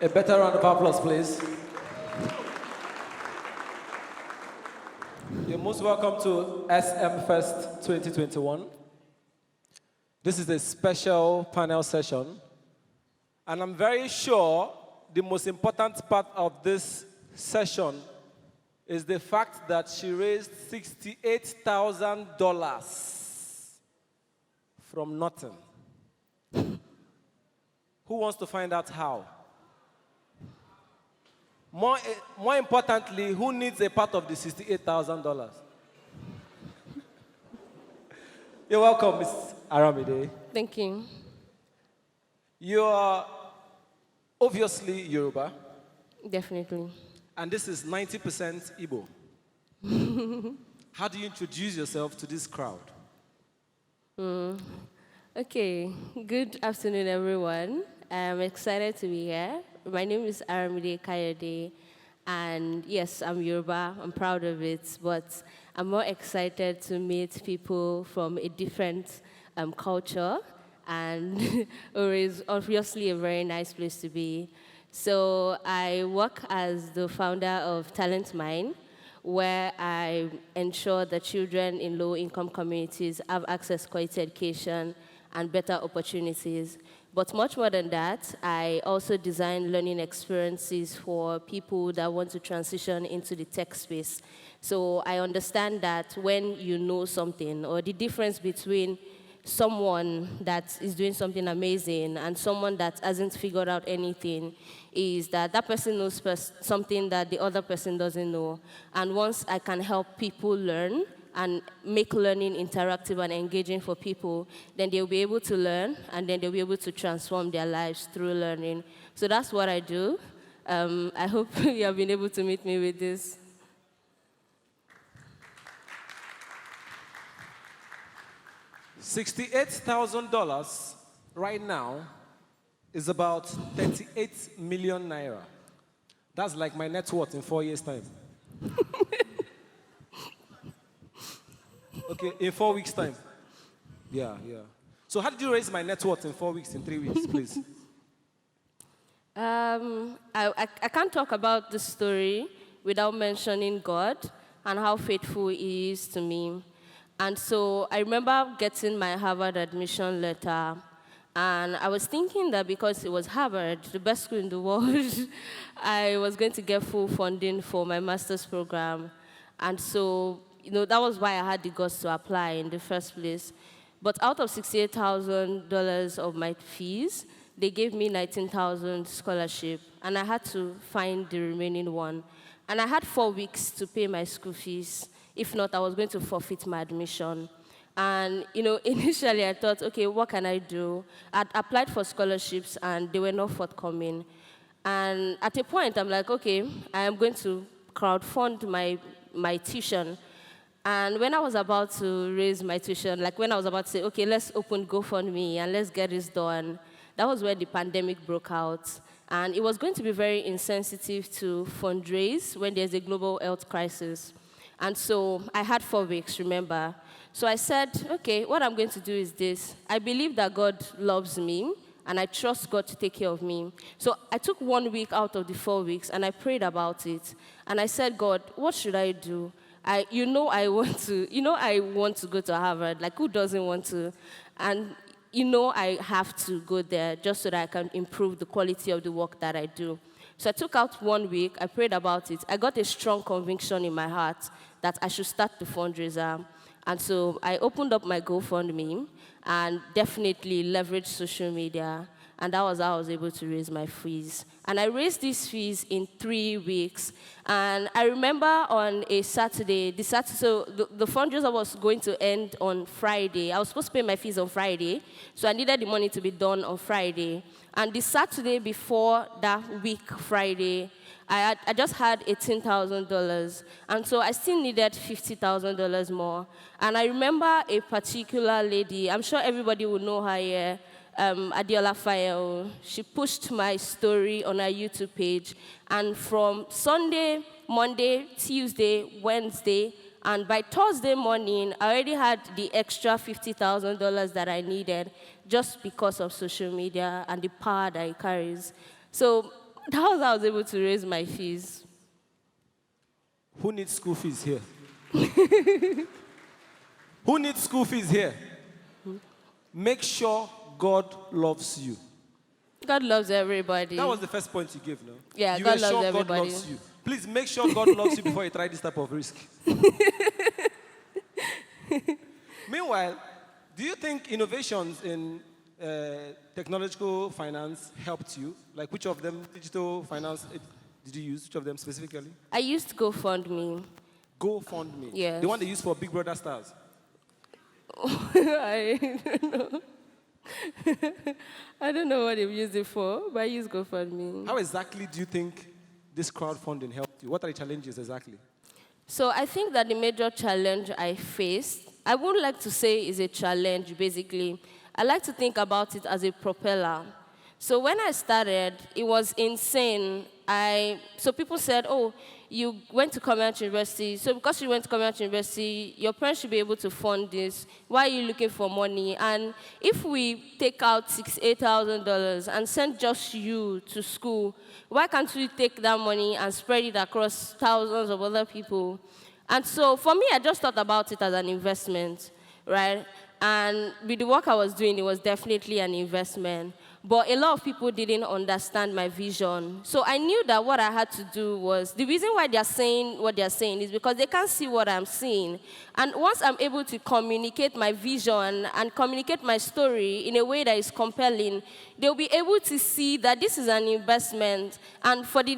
A better round of applause, please. You're most welcome to SMFest 2021. This is a special panel session, and I'm very sure the most important part of this session is the fact that she raised $68,000 from nothing. Who wants to find out how? More importantly, who needs a part of the $68,000? You're welcome, Ms. Aramide. Thank you. You are obviously Yoruba. Definitely. And this is 90% Igbo. How do you introduce yourself to this crowd? Okay, good afternoon, everyone. I'm excited to be here. My name is Aramide Kayode, and yes, I'm Yoruba. I'm proud of it, but I'm more excited to meet people from a different culture, and it is obviously a very nice place to be. So I work as the founder of Talent Mine, where I ensure that children in low-income communities have access to quality education and better opportunities. But much more than that, I also design learning experiences for people that want to transition into the tech space. So I understand that when you know something, or the difference between someone that is doing something amazing and someone that hasn't figured out anything, is that that person knows something that the other person doesn't know. And once I can help people learn and make learning interactive and engaging for people, then they'll be able to learn, and then they'll be able to transform their lives through learning. So that's what I do. I hope you have been able to meet me with this. $68,000 right now is about 38 million naira. That's like my net worth in 4 years' time. Okay, in 4 weeks' time. Yeah. So how did you raise my net worth in 4 weeks, in 3 weeks, please? I can't talk about the story without mentioning God and how faithful He is to me. And so I remember getting my Harvard admission letter, and I was thinking that because it was Harvard, the best school in the world, I was going to get full funding for my master's program. And so, that was why I had the guts to apply in the first place. But out of $68,000 of my fees, they gave me $19,000 scholarship, and I had to find the remaining one. And I had 4 weeks to pay my school fees. If not, I was going to forfeit my admission. And, initially I thought, okay, what can I do? I'd applied for scholarships, and they were not forthcoming. And at a point, I'm like, okay, I am going to crowdfund my tuition. And when I was about to raise my tuition, like when I was about to say, okay, let's open GoFundMe and let's get this done, that was when the pandemic broke out. And it was going to be very insensitive to fundraise when there's a global health crisis. And so I had 4 weeks, remember. So I said, okay, what I'm going to do is this. I believe that God loves me, and I trust God to take care of me. So I took 1 week out of the 4 weeks, and I prayed about it. And I said, God, what should I do? I want to go to Harvard. Like, who doesn't want to? And I have to go there just so that I can improve the quality of the work that I do. So I took out 1 week, I prayed about it. I got a strong conviction in my heart that I should start the fundraiser. And so I opened up my GoFundMe and definitely leveraged social media. And that was how I was able to raise my fees. And I raised these fees in 3 weeks. And I remember on a Saturday, so the fundraiser was going to end on Friday. I was supposed to pay my fees on Friday, so I needed the money to be done on Friday. And the Saturday before that week, Friday, I just had $18,000. And so I still needed $50,000 more. And I remember a particular lady, I'm sure everybody will know her here, Adiola Fayeo. She pushed my story on her YouTube page, and from Sunday, Monday, Tuesday, Wednesday, and by Thursday morning, I already had the extra $50,000 that I needed just because of social media and the power that it carries. So that was how I was able to raise my fees. Who needs school fees here? Who needs school fees here? Make sure God loves you. God loves everybody. That was the first point you gave, no? Yeah, you God were loves sure everybody. God loves you. Please make sure God loves you before you try this type of risk. Meanwhile, do you think innovations in technological finance helped you? Like which of them, digital finance, did you use? Which of them specifically? I used GoFundMe. GoFundMe. Yes. The one they use for Big Brother stars. I don't know. I don't know what they've used it for, but I use GoFundMe. How exactly do you think this crowdfunding helped you? What are the challenges exactly? So I think that the major challenge I faced, I wouldn't like to say is a challenge, basically. I like to think about it as a propeller. So when I started, it was insane. So people said, oh, you went to community university. So because you went to community university, your parents should be able to fund this. Why are you looking for money? And if we take out $8,000 and send just you to school, why can't we take that money and spread it across thousands of other people? And so for me, I just thought about it as an investment, right? And with the work I was doing, it was definitely an investment. But a lot of people didn't understand my vision. So I knew that what I had to do was, the reason why they're saying what they're saying is because they can't see what I'm seeing. And once I'm able to communicate my vision and communicate my story in a way that is compelling, they'll be able to see that this is an investment. And for the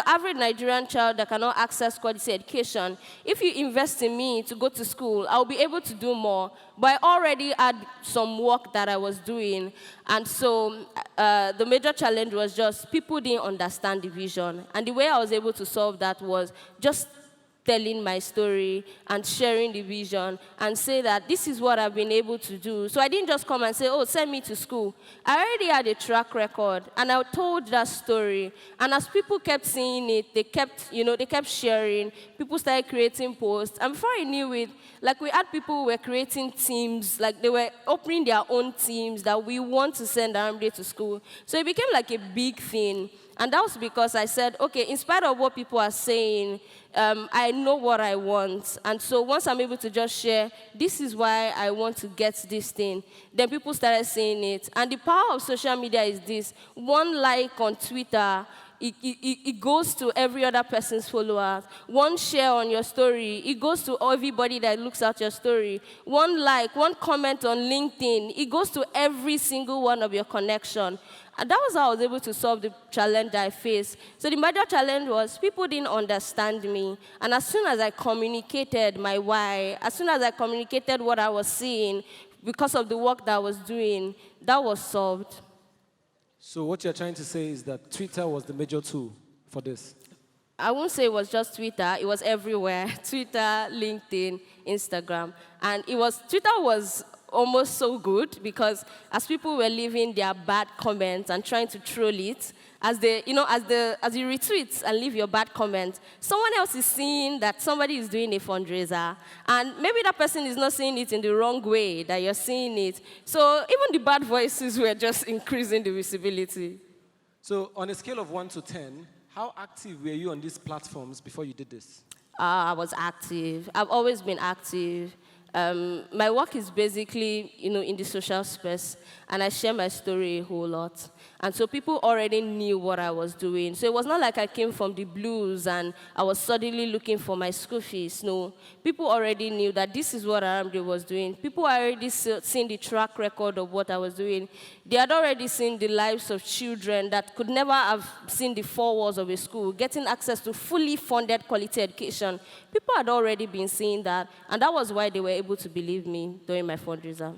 average Nigerian child that cannot access quality education, if you invest in me to go to school, I'll be able to do more. But I already had some work that I was doing. And so the major challenge was just people didn't understand the vision. And the way I was able to solve that was just telling my story and sharing the vision and say that this is what I've been able to do. So I didn't just come and say, oh, send me to school. I already had a track record, and I told that story. And as people kept seeing it, they kept sharing. People started creating posts. And before I knew it, like we had people who were creating teams, like they were opening their own teams that we want to send Aramide to school. So it became like a big thing. And that was because I said, okay, in spite of what people are saying, I know what I want. And so once I'm able to just share, this is why I want to get this thing, then people started saying it. And the power of social media is this. One like on Twitter, it goes to every other person's followers. One share on your story, it goes to everybody that looks at your story. One like, one comment on LinkedIn, it goes to every single one of your connection. And that was how I was able to solve the challenge that I faced. So the major challenge was people didn't understand me. And as soon as I communicated my why, as soon as I communicated what I was seeing because of the work that I was doing, that was solved. So what you're trying to say is that Twitter was the major tool for this? I won't say it was just Twitter. It was everywhere. Twitter, LinkedIn, Instagram. And Twitter was almost so good because as people were leaving their bad comments and trying to troll it, as you retweet and leave your bad comments, someone else is seeing that somebody is doing a fundraiser, and maybe that person is not seeing it in the wrong way that you're seeing it. So even the bad voices were just increasing the visibility. So on a scale of 1 to 10, how active were you on these platforms before you did this? I was active. I've always been active. My work is basically, in the social space, and I share my story a whole lot. And so people already knew what I was doing. So it was not like I came from the blues and I was suddenly looking for my school fees. No, people already knew that this is what Aramide was doing. People already seen the track record of what I was doing. They had already seen the lives of children that could never have seen the four walls of a school, getting access to fully funded quality education. People had already been seeing that, and that was why they were able to believe me during my fundraiser.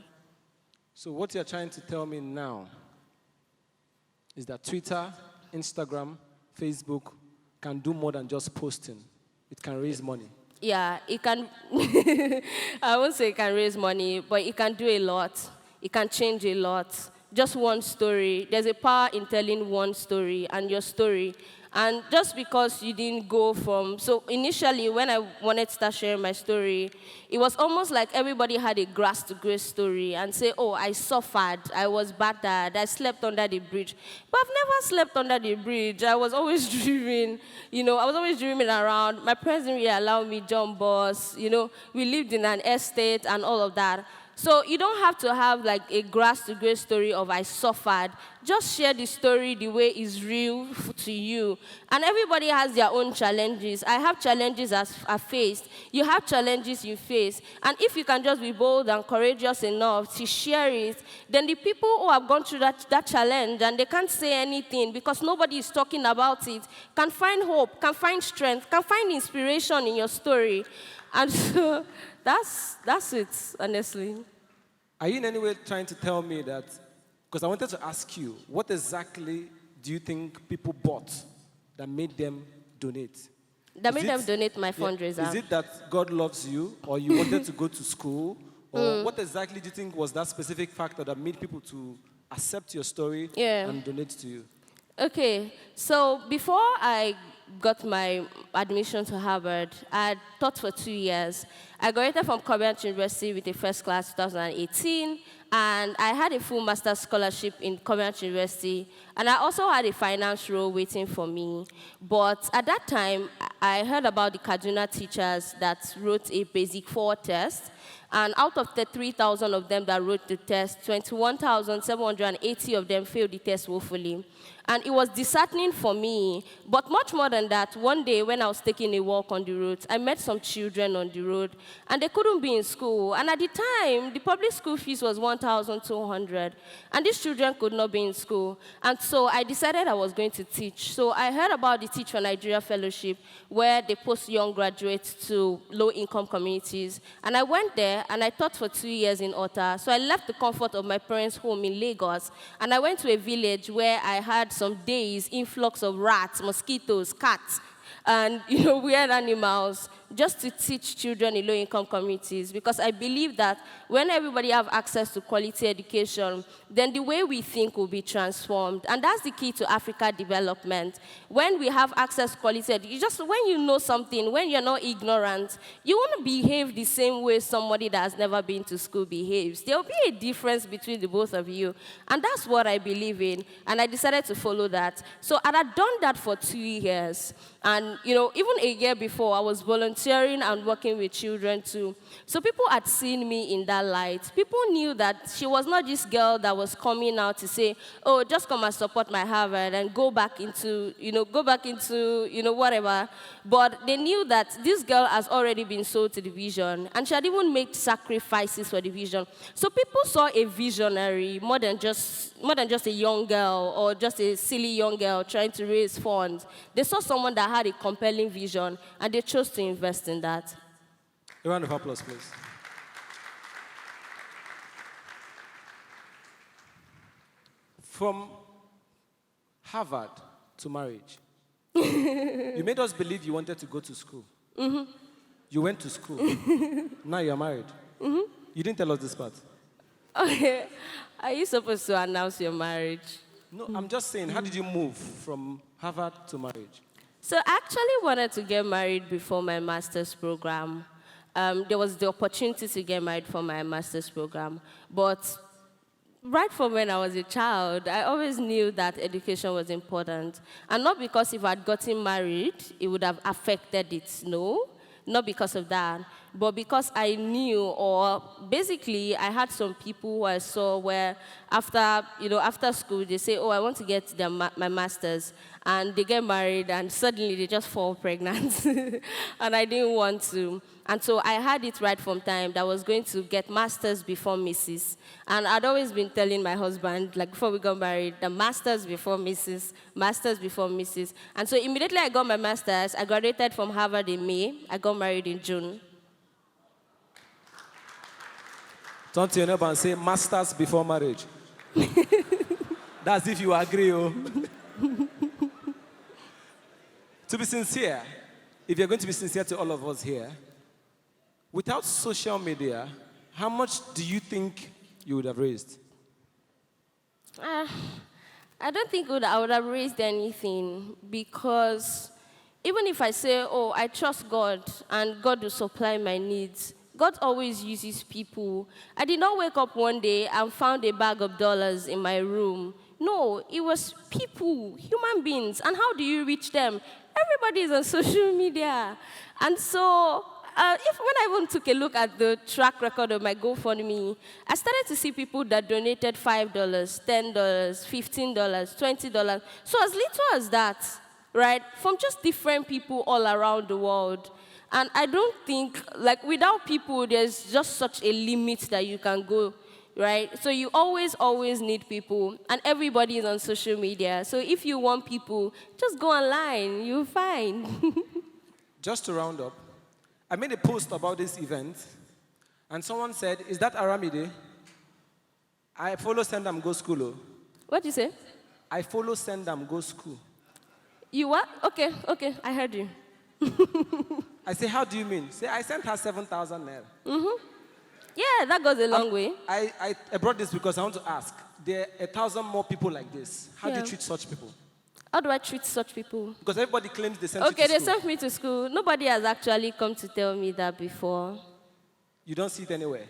So what you're trying to tell me now is that Twitter, Instagram, Facebook can do more than just posting. It can raise money. Yeah, it can. I won't say it can raise money, but it can do a lot. It can change a lot. Just one story. There's a power in telling one story and your story. And just because you didn't go from, so initially when I wanted to start sharing my story, it was almost like everybody had a grass to grace story and say, oh, I suffered, I was battered, I slept under the bridge. But I've never slept under the bridge. I was always dreaming, I was always dreaming around. My parents didn't really allow me jump bus, we lived in an estate and all of that. So you don't have to have like a grass to grace story of I suffered. Just share the story the way it's real to you. And everybody has their own challenges. I have challenges I faced. You have challenges you face. And if you can just be bold and courageous enough to share it, then the people who have gone through that challenge and they can't say anything because nobody is talking about it, can find hope, can find strength, can find inspiration in your story. And so that's it, honestly. Are you in any way trying to tell me that, because I wanted to ask you, what exactly do you think people bought that made them donate? That made them donate my fundraiser. Yeah, is it that God loves you, or you wanted to go to school, or what exactly do you think was that specific factor that made people to accept your story and donate to you? Okay, so before I got my admission to Harvard, I had taught for 2 years. I graduated from Coventry University with a first class 2018, and I had a full master's scholarship in Coventry University, and I also had a finance role waiting for me. But at that time, I heard about the Kaduna teachers that wrote a Basic 4 test, and out of the 3,000 of them that wrote the test, 21,780 of them failed the test woefully. And it was disheartening for me. But much more than that, one day when I was taking a walk on the road, I met some children on the road, and they couldn't be in school. And at the time, the public school fees was 1,200, and these children could not be in school. And so I decided I was going to teach. So I heard about the Teach for Nigeria Fellowship, where they post young graduates to low-income communities. And I went there, and I taught for 2 years in Ota. So I left the comfort of my parents' home in Lagos, and I went to a village where I had some days influx of rats, mosquitoes, cats, and weird animals, just to teach children in low-income communities, because I believe that when everybody have access to quality education, then the way we think will be transformed. And that's the key to Africa development. When we have access to quality education, just when you know something, when you're not ignorant, you want to behave the same way somebody that has never been to school behaves. There will be a difference between the both of you. And that's what I believe in. And I decided to follow that. So I had done that for 2 years. And, even a year before, I was volunteering and working with children too. So people had seen me in that light. People knew that she was not this girl that was coming out to say, oh, just come and support my Harvard and go back into, whatever. But they knew that this girl has already been sold to the vision, and she had even made sacrifices for the vision. So people saw a visionary more than just a young girl or just a silly young girl trying to raise funds. They saw someone that had a compelling vision, and they chose to invest in that. A round of applause, please. From Harvard to marriage, you made us believe you wanted to go to school. Mm-hmm. You went to school. Now you're married. Mm-hmm. You didn't tell us this part. Okay. Are you supposed to announce your marriage? No, I'm just saying, how did you move from Harvard to marriage? So I actually wanted to get married before my master's program. There was the opportunity to get married for my master's program. But right from when I was a child, I always knew that education was important. And not because if I'd gotten married, it would have affected it, no. Not because of that, but because I knew, or basically I had some people who I saw where after school they say, oh, I want to get my master's, and they get married and suddenly they just fall pregnant, and I didn't want to. And so I had it right from time that I was going to get master's before Mrs. And I'd always been telling my husband, like before we got married, the master's before Mrs., master's before Mrs. And so immediately I got my master's. I graduated from Harvard in May. I got married in June. Turn to your neighbor and say, master's before marriage. That's if you agree. Oh. To be sincere, if you're going to be sincere to all of us here, without social media, how much do you think you would have raised? I I don't think I would have raised anything because even if I say, oh, I trust God and God will supply my needs, God always uses people. I did not wake up one day and found a bag of dollars in my room. No, it was people, human beings. And how do you reach them? Everybody is on social media. And so if when I even took a look at the track record of my GoFundMe, I started to see people that donated $5, $10, $15, $20. So as little as that, right, from just different people all around the world. And I don't think, like, without people, there's just such a limit that you can go, right? So you always, always need people, and everybody is on social media. So if you want people, just go online, you'll find. Just to round up, I made a post about this event, and someone said, is that Aramide? I follow Sendam Go School. Oh. What did you say? I follow Sendam Go School. You what? Okay, I heard you. I say, how do you mean? Say, I sent her 7,000 naira. Yeah, that goes a long way. I brought this because I want to ask. There are 1,000 more people like this. How do you treat such people? How do I treat such people? Because everybody claims they sent you to Okay, school. they sent me to school. Nobody has actually come to tell me that before. You don't see it anywhere?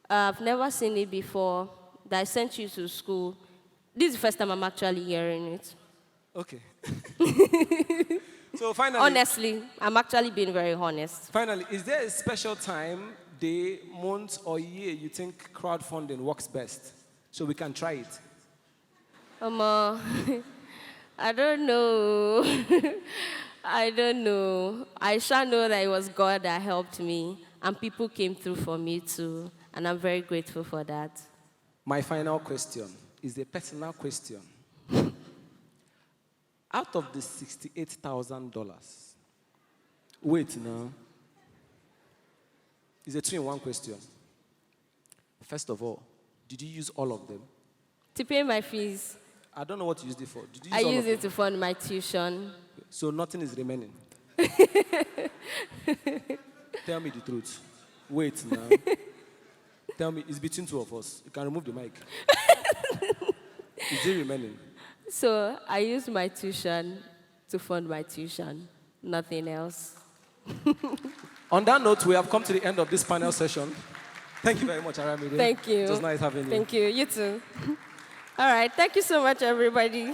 I've never seen it before, that I sent you to school. This is the first time I'm actually hearing it. Okay. So finally... Honestly, I'm actually being very honest. Finally, is there a special time, day, month, or year you think crowdfunding works best? So we can try it. I don't know. I don't know. I shall know that it was God that helped me, and people came through for me too, and I'm very grateful for that. My final question is a personal question. Out of the $68,000, wait now. It's a two-in-one question. First of all, did you use all of them? To pay my fees. I don't know what you used it for. Did you use I all use of it to fund my tuition. So nothing is remaining? Tell me the truth. Wait now. Tell me, it's between two of us. You can remove the mic. Is it remaining? So I use my tuition to fund my tuition, nothing else. On that note, we have come to the end of this panel session. Thank you very much, Aramide. Thank you. It was nice having you. Thank you. You too. All right. Thank you so much, everybody.